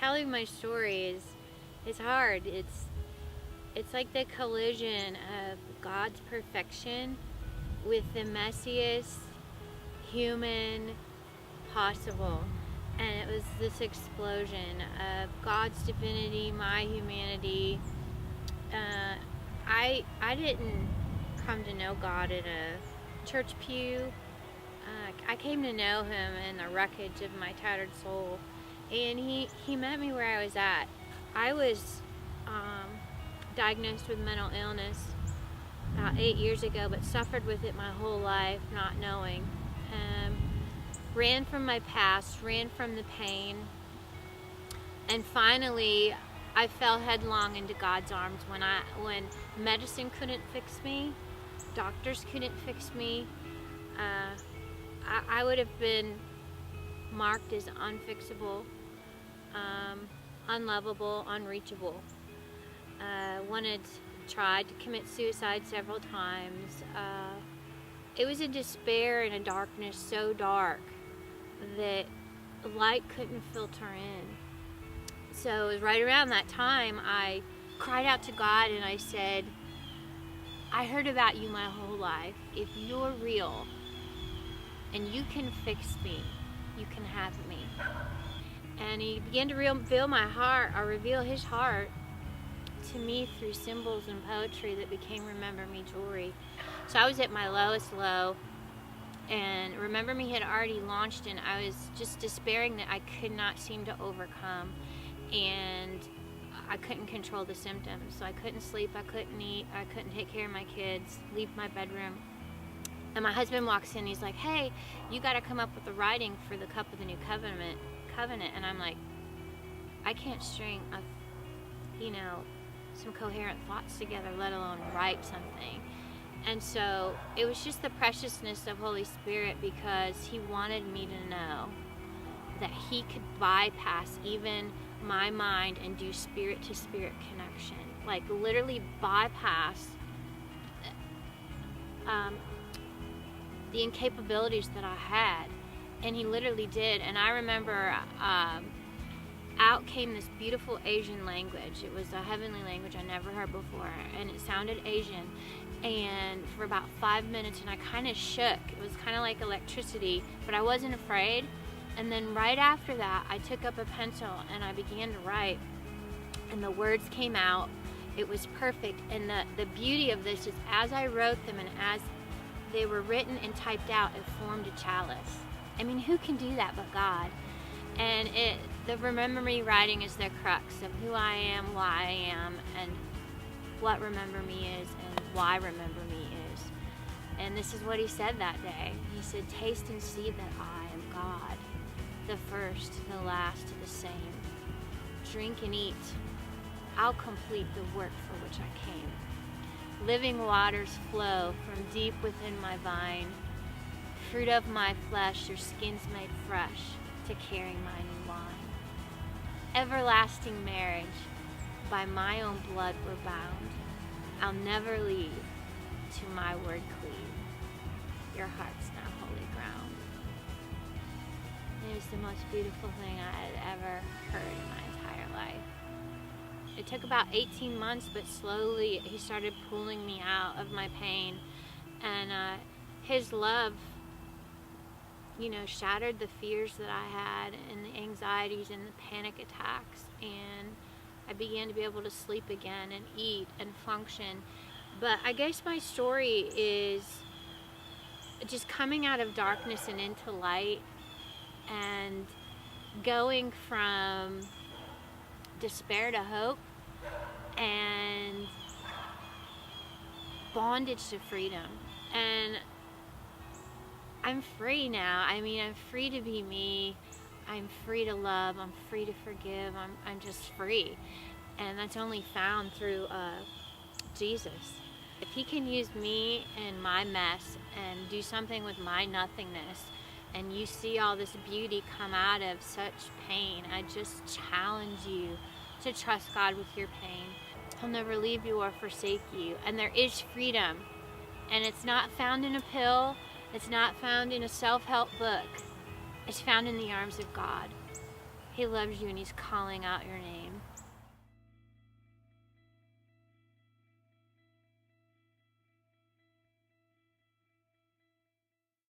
telling my story is hard. It's like the collision of God's perfection with the messiest human possible. And it was this explosion of God's divinity, my humanity. I didn't come to know God in a church pew. I came to know Him in the wreckage of my tattered soul. And He met me where I was at. I was diagnosed with mental illness about 8 years ago, but suffered with it my whole life, not knowing. Ran from my past, ran from the pain, and finally I fell headlong into God's arms when medicine couldn't fix me, doctors couldn't fix me. I would have been marked as unfixable, unlovable, unreachable. Tried to commit suicide several times. It was a despair and a darkness so dark that light couldn't filter in. So it was right around that time I cried out to God and I said, I heard about you my whole life. If you're real and you can fix me, you can have me. And He began to reveal my heart, or reveal His heart to me through symbols and poetry that became Remember Me jewelry. So I was at my lowest low, and Remember Me had already launched, and I was just despairing that I could not seem to overcome, and I couldn't control the symptoms. So I couldn't sleep, I couldn't eat, I couldn't take care of my kids, leave my bedroom. And my husband walks in, he's like, hey, you got to come up with the writing for the Cup of the New Covenant. And I'm like, I can't string some coherent thoughts together, let alone write something. And so it was just the preciousness of Holy Spirit, because He wanted me to know that He could bypass even my mind and do spirit to spirit connection, like literally bypass the incapabilities that I had. And He literally did. And I remember out came this beautiful Asian language. It was a heavenly language I never heard before, and it sounded Asian. And for about 5 minutes, and I kind of shook. It was kind of like electricity, but I wasn't afraid. And then right after that, I took up a pencil and I began to write, and the words came out. It was perfect. And the beauty of this is, as I wrote them and as they were written and typed out, it formed a chalice. I mean, who can do that but God? And the Remember Me writing is the crux of who I am, why I am, and what Remember Me is, and why Remember Me is. And this is what He said that day. He said, taste and see that I am God, the first, the last, the same. Drink and eat. I'll complete the work for which I came. Living waters flow from deep within my vine. Fruit of my flesh, your skin's made fresh to carry my new wine. Everlasting marriage, by my own blood we're bound. I'll never leave, to my word cleave. Your heart's now holy ground. It was the most beautiful thing I had ever heard in my entire life. It took about 18 months, but slowly He started pulling me out of my pain. And His love, shattered the fears that I had, and the anxieties and the panic attacks. And I began to be able to sleep again and eat and function. But I guess my story is just coming out of darkness and into light, and going from despair to hope, and bondage to freedom. And I'm free now. I mean, I'm free to be me. I'm free to love. I'm free to forgive. I'm just free. And that's only found through Jesus. If He can use me and my mess and do something with my nothingness, and you see all this beauty come out of such pain, I just challenge you to trust God with your pain. He'll never leave you or forsake you. And there is freedom. And it's not found in a pill. It's not found in a self-help book. It's found in the arms of God. He loves you and He's calling out your name.